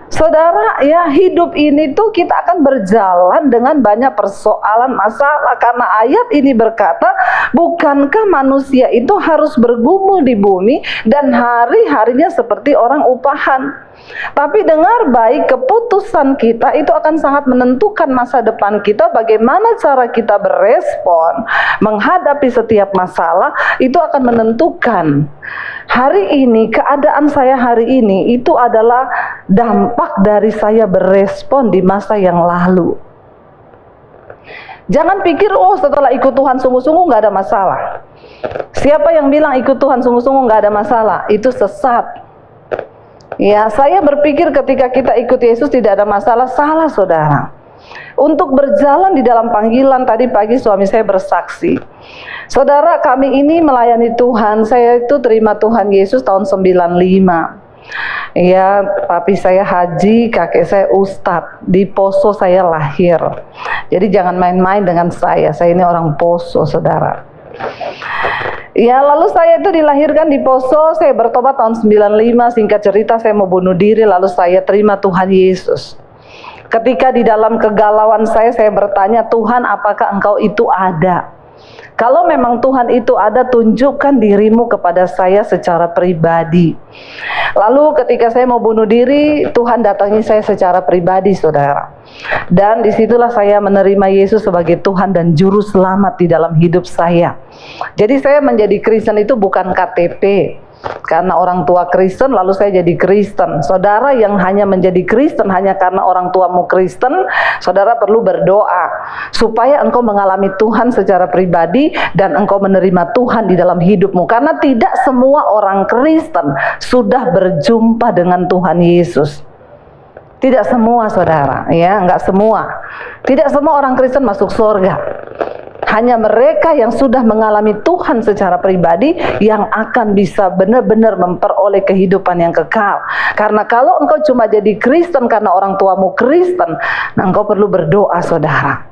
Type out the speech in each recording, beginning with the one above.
Saudara, ya hidup ini tuh kita akan berjalan dengan banyak persoalan, masalah. Karena ayat ini berkata, bukankah manusia itu harus bergumul di bumi dan hari-harinya seperti orang upahan. Tapi dengar baik, keputusan kita itu akan sangat menentukan masa depan kita. Bagaimana cara kita berespon menghadapi setiap masalah itu akan menentukan. Hari ini, keadaan saya hari ini itu adalah dampak dari saya berespon di masa yang lalu. Jangan pikir, oh setelah ikut Tuhan sungguh-sungguh nggak ada masalah. Siapa yang bilang ikut Tuhan sungguh-sungguh nggak ada masalah? Itu sesat. Ya, saya berpikir ketika kita ikut Yesus tidak ada masalah. Salah, saudara. Untuk berjalan di dalam panggilan, tadi pagi suami saya bersaksi, saudara, kami ini melayani Tuhan. Saya itu terima Tuhan Yesus tahun 95. Ya, papi saya haji, kakek saya ustadz. Di Poso saya lahir. Jadi jangan main-main dengan saya. Saya ini orang Poso, saudara. Ya, lalu saya itu dilahirkan di Poso. Saya bertobat tahun 95. Singkat cerita, saya mau bunuh diri. Lalu saya terima Tuhan Yesus. Ketika di dalam kegalauan saya bertanya, Tuhan, apakah Engkau itu ada? Kalau memang Tuhan itu ada, tunjukkan dirimu kepada saya secara pribadi. Lalu ketika saya mau bunuh diri, Tuhan datangi saya secara pribadi, saudara. Dan disitulah saya menerima Yesus sebagai Tuhan dan Juru Selamat di dalam hidup saya. Jadi saya menjadi Kristen itu bukan KTP. Karena orang tua Kristen lalu saya jadi Kristen. Saudara yang hanya menjadi Kristen hanya karena orang tuamu Kristen, saudara perlu berdoa supaya engkau mengalami Tuhan secara pribadi dan engkau menerima Tuhan di dalam hidupmu. Karena tidak semua orang Kristen sudah berjumpa dengan Tuhan Yesus. Tidak semua, saudara, ya, enggak semua. Tidak semua orang Kristen masuk surga. Hanya mereka yang sudah mengalami Tuhan secara pribadi yang akan bisa benar-benar memperoleh kehidupan yang kekal. Karena kalau engkau cuma jadi Kristen karena orang tuamu Kristen, nah engkau perlu berdoa, saudara.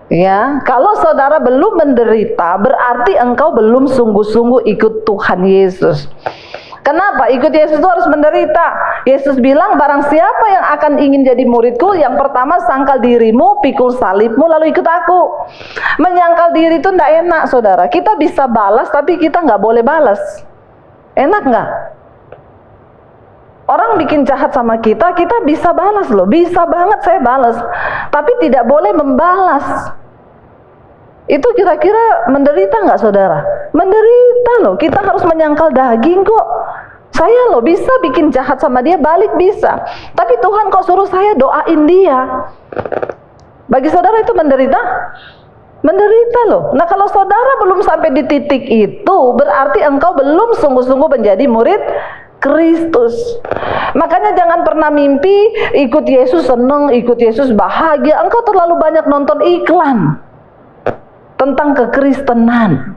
Ya, kalau saudara belum menderita, berarti engkau belum sungguh-sungguh ikut Tuhan Yesus. Kenapa? Ikut Yesus itu harus menderita. Yesus bilang, barang siapa yang akan ingin jadi muridku, yang pertama sangkal dirimu, pikul salibmu, lalu ikut aku. Menyangkal diri itu tidak enak, saudara. Kita bisa balas, tapi kita nggak boleh balas. Enak nggak? Orang bikin jahat sama kita, kita bisa balas loh. Bisa banget saya balas. Tapi tidak boleh membalas. Itu kira-kira menderita nggak, saudara? Menderita loh. Kita harus menyangkal daging kok. Saya loh bisa bikin jahat sama dia, balik bisa. Tapi Tuhan kok suruh saya doain dia. Bagi saudara itu menderita? Menderita loh. Nah, kalau saudara belum sampai di titik itu, berarti engkau belum sungguh-sungguh menjadi murid Kristus. Makanya jangan pernah mimpi ikut Yesus seneng, ikut Yesus bahagia. Engkau terlalu banyak nonton iklan tentang kekristenan.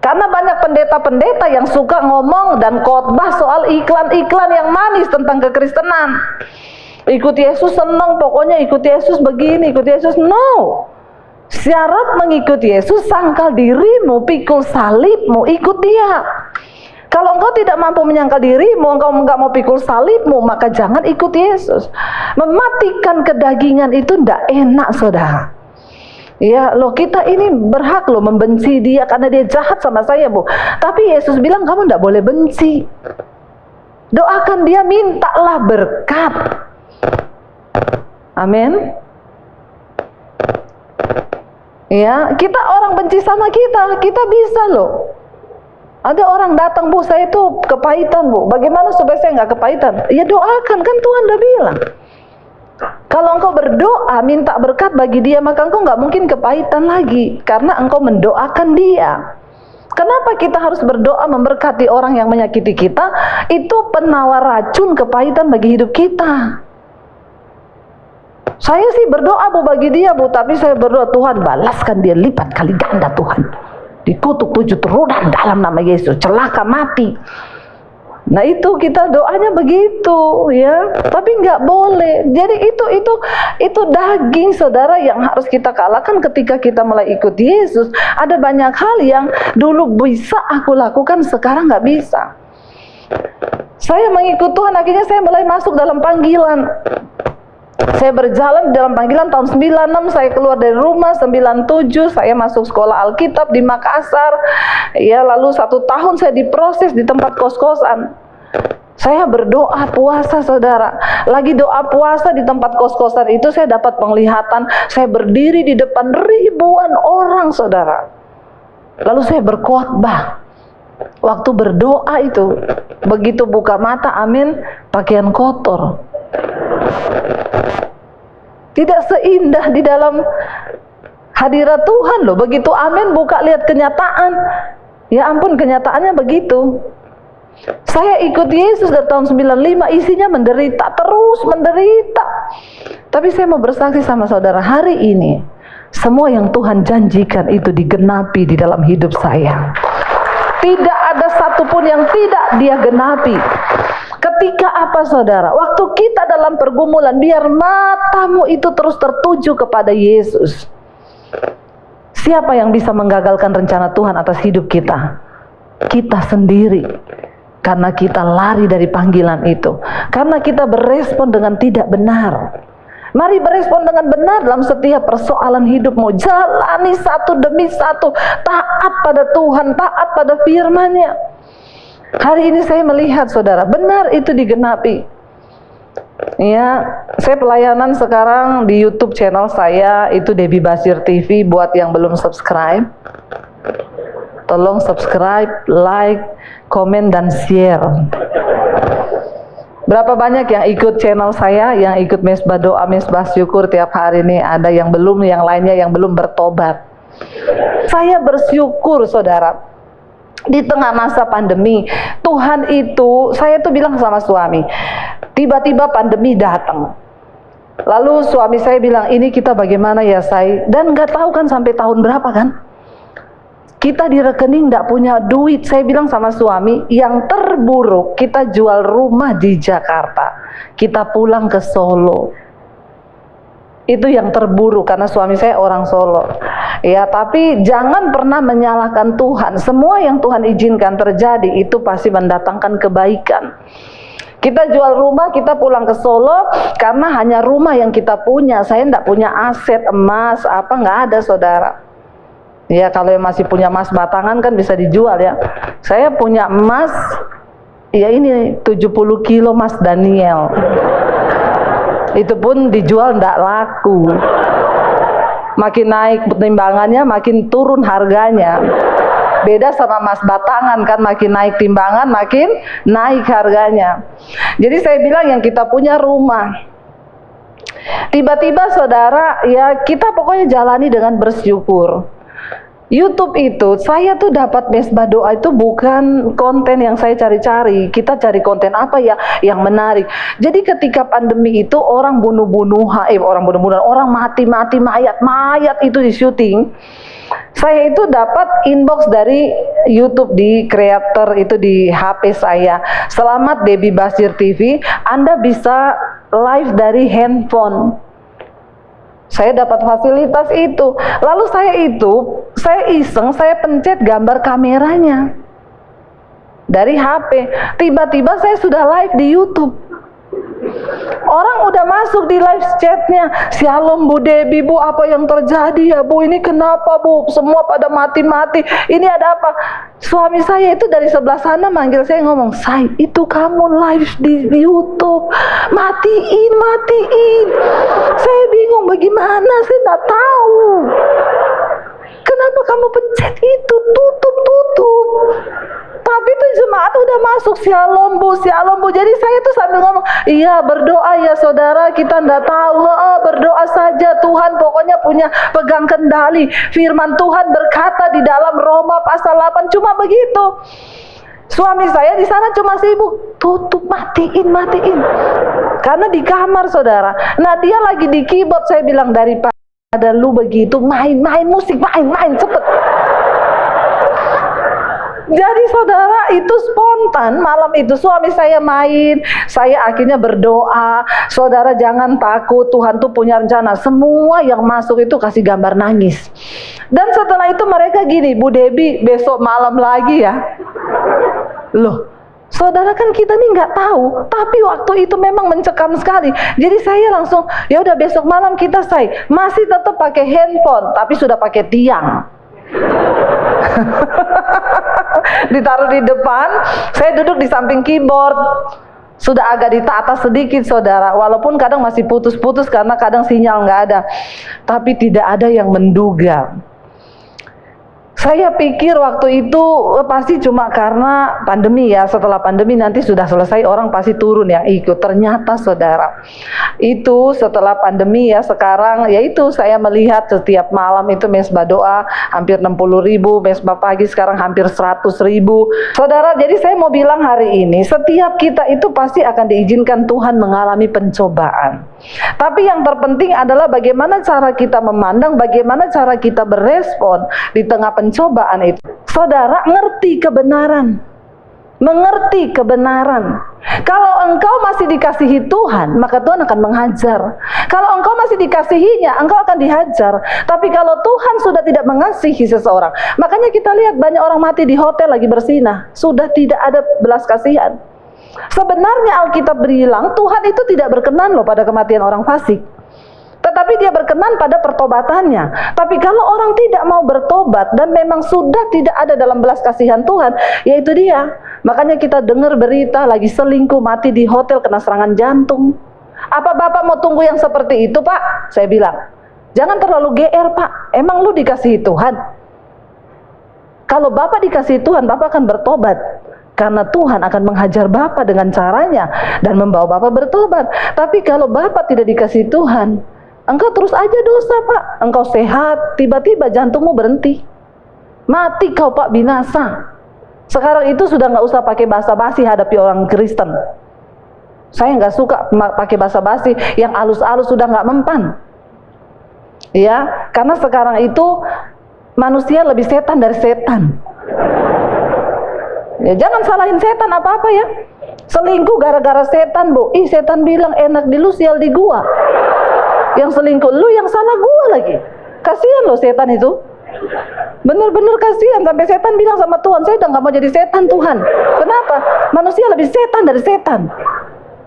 Karena banyak pendeta-pendeta yang suka ngomong dan khotbah soal iklan-iklan yang manis tentang kekristenan. Ikut Yesus senang, pokoknya ikut Yesus begini, ikut Yesus. No. Syarat mengikuti Yesus, sangkal dirimu, pikul salibmu, ikut dia. Kalau engkau tidak mampu menyangkal dirimu, engkau enggak mau pikul salibmu, maka jangan ikut Yesus. Mematikan kedagingan itu tidak enak, saudara. Ya loh, kita ini berhak loh membenci dia karena dia jahat sama saya, Bu. Tapi Yesus bilang kamu tidak boleh benci. Doakan dia, mintalah berkat. Amin. Ya, kita orang benci sama kita bisa loh. Ada orang datang, Bu, saya itu kepahitan, Bu. Bagaimana supaya saya nggak kepahitan? Ya doakan, kan Tuhan udah bilang. Kalau engkau berdoa minta berkat bagi dia, maka engkau nggak mungkin kepahitan lagi karena engkau mendoakan dia. Kenapa kita harus berdoa memberkati orang yang menyakiti kita? Itu penawar racun kepahitan bagi hidup kita. Saya sih berdoa, Bu, bagi dia, Bu, tapi saya berdoa, Tuhan balaskan dia lipat kali ganda, Tuhan. Dikutuk 7 terudan dalam nama Yesus, celaka mati. Nah itu kita doanya begitu, ya. Tapi nggak boleh. Jadi itu daging, saudara, yang harus kita kalahkan ketika kita mulai ikut Yesus. Ada banyak hal yang dulu bisa aku lakukan, sekarang nggak bisa. Saya mengikut Tuhan, akhirnya saya mulai masuk dalam panggilan. Saya berjalan di dalam panggilan tahun 96, saya keluar dari rumah 97, saya masuk sekolah Alkitab di Makassar. Ya, lalu 1 tahun saya diproses di tempat kos-kosan. Saya berdoa puasa, saudara. Lagi doa puasa di tempat kos-kosan itu, saya dapat penglihatan. Saya berdiri di depan ribuan orang, saudara. Lalu saya berkhotbah. Waktu berdoa itu, begitu buka mata, amin, pakaian kotor. Tidak seindah di dalam hadirat Tuhan loh. Begitu amin, buka lihat kenyataan. Ya ampun, kenyataannya begitu. Saya ikut Yesus dari tahun 95, isinya menderita, terus menderita. Tapi saya mau bersaksi sama saudara, hari ini semua yang Tuhan janjikan itu digenapi di dalam hidup saya. Tidak ada satupun yang tidak Dia genapi. Ketika apa, saudara? Waktu kita dalam pergumulan, biar matamu itu terus tertuju kepada Yesus. Siapa yang bisa menggagalkan rencana Tuhan atas hidup kita? Kita sendiri. Karena kita lari dari panggilan itu. Karena kita berespon dengan tidak benar. Mari berespon dengan benar dalam setiap persoalan hidupmu. Jalani satu demi satu. Taat pada Tuhan, taat pada firman-Nya. Hari ini saya melihat, saudara, benar itu digenapi. Ya, saya pelayanan sekarang di YouTube channel saya, itu Debbie Basir TV. Buat yang belum subscribe, tolong subscribe, like, komen, dan share. Berapa banyak yang ikut channel saya, yang ikut mesbah doa, mesbah syukur tiap hari ini? Ada yang belum, yang lainnya yang belum bertobat. Saya bersyukur, saudara, di tengah masa pandemi, Tuhan itu, saya tuh bilang sama suami, tiba-tiba pandemi datang. Lalu suami saya bilang, ini kita bagaimana ya, say? Dan nggak tahu kan sampai tahun berapa kan? Kita di rekening nggak punya duit. Saya bilang sama suami, yang terburuk kita jual rumah di Jakarta, kita pulang ke Solo. Itu yang terburuk, karena suami saya orang Solo. Ya, tapi jangan pernah menyalahkan Tuhan. Semua yang Tuhan izinkan terjadi itu pasti mendatangkan kebaikan. Kita jual rumah, kita pulang ke Solo karena hanya rumah yang kita punya. Saya enggak punya aset emas apa, nggak ada, saudara. Ya, kalau yang masih punya emas batangan kan bisa dijual ya. Saya punya emas, ya ini 70 kilo Mas Daniel. Itu pun dijual enggak laku. Makin naik timbangannya, makin turun harganya. Beda sama emas batangan kan, makin naik timbangan, makin naik harganya. Jadi saya bilang yang kita punya rumah. Tiba-tiba, saudara, ya kita pokoknya jalani dengan bersyukur. YouTube itu, saya tuh dapat mesbah doa itu bukan konten yang saya cari-cari. Kita cari konten apa ya yang menarik. Jadi ketika pandemi itu orang orang mati-mati, mayat itu di syuting. Saya itu dapat inbox dari YouTube di creator itu di HP saya. Selamat Debbie Basir TV, Anda bisa live dari handphone. Saya dapat fasilitas itu. Lalu saya iseng, saya pencet gambar kameranya dari HP. Tiba-tiba saya sudah live di YouTube. Orang udah masuk di live chatnya, Shalom Bu Debbie, Bu, apa yang terjadi ya Bu? Ini kenapa Bu? Semua pada mati-mati. Ini ada apa? Suami saya itu dari sebelah sana manggil saya, ngomong, "Say, itu kamu live di YouTube. Matiin. Saya bingung bagaimana, saya nggak tahu. Kenapa kamu pencet itu? Tutup. Tapi tuh jemaat udah masuk, Shalom Bu. Jadi saya tuh sambil ngomong, iya berdoa ya saudara, kita nggak tahu, berdoa saja, Tuhan pokoknya punya pegang kendali. Firman Tuhan berkata di dalam Roma pasal 8, cuma begitu. Suami saya di sana cuma sibuk, tutup, matiin. Karena di kamar, saudara. Nah, dia lagi di keyboard. Saya bilang, daripada lu begitu, main musik, main cepet. Jadi saudara, itu spontan. Malam itu suami saya main, saya akhirnya berdoa, saudara jangan takut, Tuhan tuh punya rencana. Semua yang masuk itu kasih gambar nangis. Dan setelah itu mereka gini, Bu Debbie besok malam lagi ya. Loh, Saudara, kan kita nih nggak tahu, tapi waktu itu memang mencekam sekali. Jadi saya langsung, ya udah besok malam kita masih tetap pakai handphone, tapi sudah pakai tiang. Ditaruh di depan, saya duduk di samping keyboard. Sudah agak ditata sedikit, saudara. Walaupun kadang masih putus-putus karena kadang sinyal nggak ada. Tapi tidak ada yang menduga. Saya pikir waktu itu pasti cuma karena pandemi ya. Setelah pandemi nanti sudah selesai, orang pasti turun yang ikut. Ternyata saudara, itu setelah pandemi ya, sekarang yaitu saya melihat setiap malam itu mesbah doa hampir 60.000, mesbah pagi sekarang hampir 100.000. Saudara, jadi saya mau bilang hari ini, setiap kita itu pasti akan diizinkan Tuhan mengalami pencobaan. Tapi yang terpenting adalah bagaimana cara kita memandang, bagaimana cara kita berespon di tengah pencobaan itu. Saudara, ngerti kebenaran, mengerti kebenaran. Kalau engkau masih dikasihi Tuhan, maka Tuhan akan menghajar. Kalau engkau masih dikasihinya, engkau akan dihajar. Tapi kalau Tuhan sudah tidak mengasihi seseorang, makanya kita lihat banyak orang mati di hotel lagi bersinah, sudah tidak ada belas kasihan. Sebenarnya Alkitab bilang Tuhan itu tidak berkenan loh pada kematian orang fasik, tetapi dia berkenan pada pertobatannya. Tapi kalau orang tidak mau bertobat dan memang sudah tidak ada dalam belas kasihan Tuhan, yaitu dia. Makanya kita dengar berita lagi selingkuh mati di hotel kena serangan jantung. Apa Bapak mau tunggu yang seperti itu, Pak? Saya bilang, jangan terlalu GR, Pak. Emang lu dikasihi Tuhan? Kalau Bapak dikasihi Tuhan, Bapak akan bertobat. Karena Tuhan akan menghajar Bapak dengan caranya dan membawa Bapak bertobat. Tapi kalau Bapak tidak dikasihi Tuhan, engkau terus aja dosa, Pak. Engkau sehat, tiba-tiba jantungmu berhenti. Mati kau, Pak, binasa. Sekarang itu sudah nggak usah pakai basa-basi hadapi orang Kristen. Saya nggak suka pakai basa-basi, yang alus-alus sudah nggak mempan. Ya, karena sekarang itu manusia lebih setan dari setan. Ya, jangan salahin setan apa-apa ya. Selingkuh gara-gara setan, Bu. Ih, setan bilang enak di lu, sial di gua. Yang selingkuh, lu yang salah gua lagi. Kasihan loh setan itu. Bener-bener kasihan, sampai setan bilang sama Tuhan, saya udah gak mau jadi setan, Tuhan. Kenapa? Manusia lebih setan dari setan.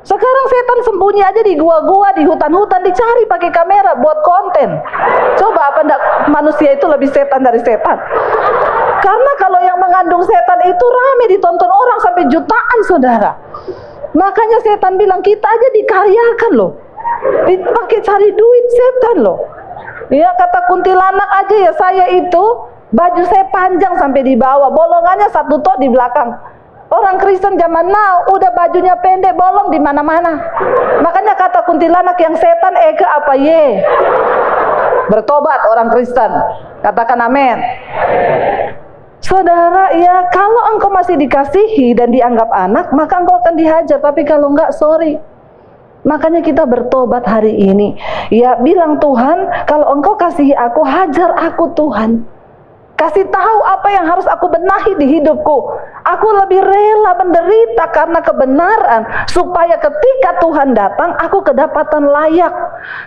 Sekarang setan sembunyi aja di gua-gua, di hutan-hutan, dicari pakai kamera buat konten. Coba apa enggak manusia itu lebih setan dari setan? Karena kalau yang mengandung setan itu rame ditonton orang sampai jutaan, saudara. Makanya setan bilang, kita aja dikaryakan loh, dipakai cari duit setan loh. Ya, kata kuntilanak aja ya, saya itu baju saya panjang sampai di bawah, bolongannya 1 tok di belakang. Orang Kristen zaman now udah bajunya pendek, bolong di mana-mana. Makanya kata kuntilanak, yang setan eke apa ye? Bertobat orang Kristen. Katakan amin. Saudara, ya kalau engkau masih dikasihi dan dianggap anak, maka engkau akan dihajar. Tapi kalau enggak, sorry. Makanya kita bertobat hari ini. Ya, bilang Tuhan, kalau engkau kasihi aku, hajar aku Tuhan. Kasih tahu apa yang harus aku benahi di hidupku. Aku lebih rela menderita karena kebenaran, supaya ketika Tuhan datang, aku kedapatan layak.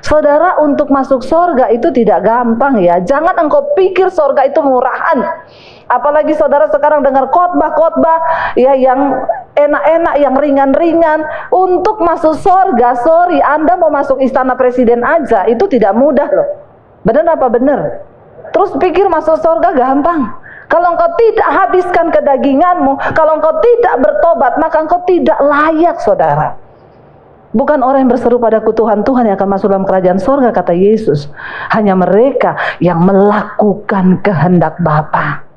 Saudara, untuk masuk surga itu tidak gampang ya. Jangan engkau pikir surga itu murahan. Apalagi saudara sekarang dengar khotbah-khotbah ya, yang enak-enak, yang ringan-ringan. Untuk masuk surga, sorry, Anda mau masuk istana presiden aja itu tidak mudah loh. Benar apa benar? Terus pikir masuk surga gampang. Kalau engkau tidak habiskan kedaginganmu, kalau engkau tidak bertobat, maka engkau tidak layak, saudara. Bukan orang yang berseru padaku Tuhan, Tuhan yang akan masuk dalam kerajaan surga, kata Yesus. Hanya mereka yang melakukan kehendak Bapa.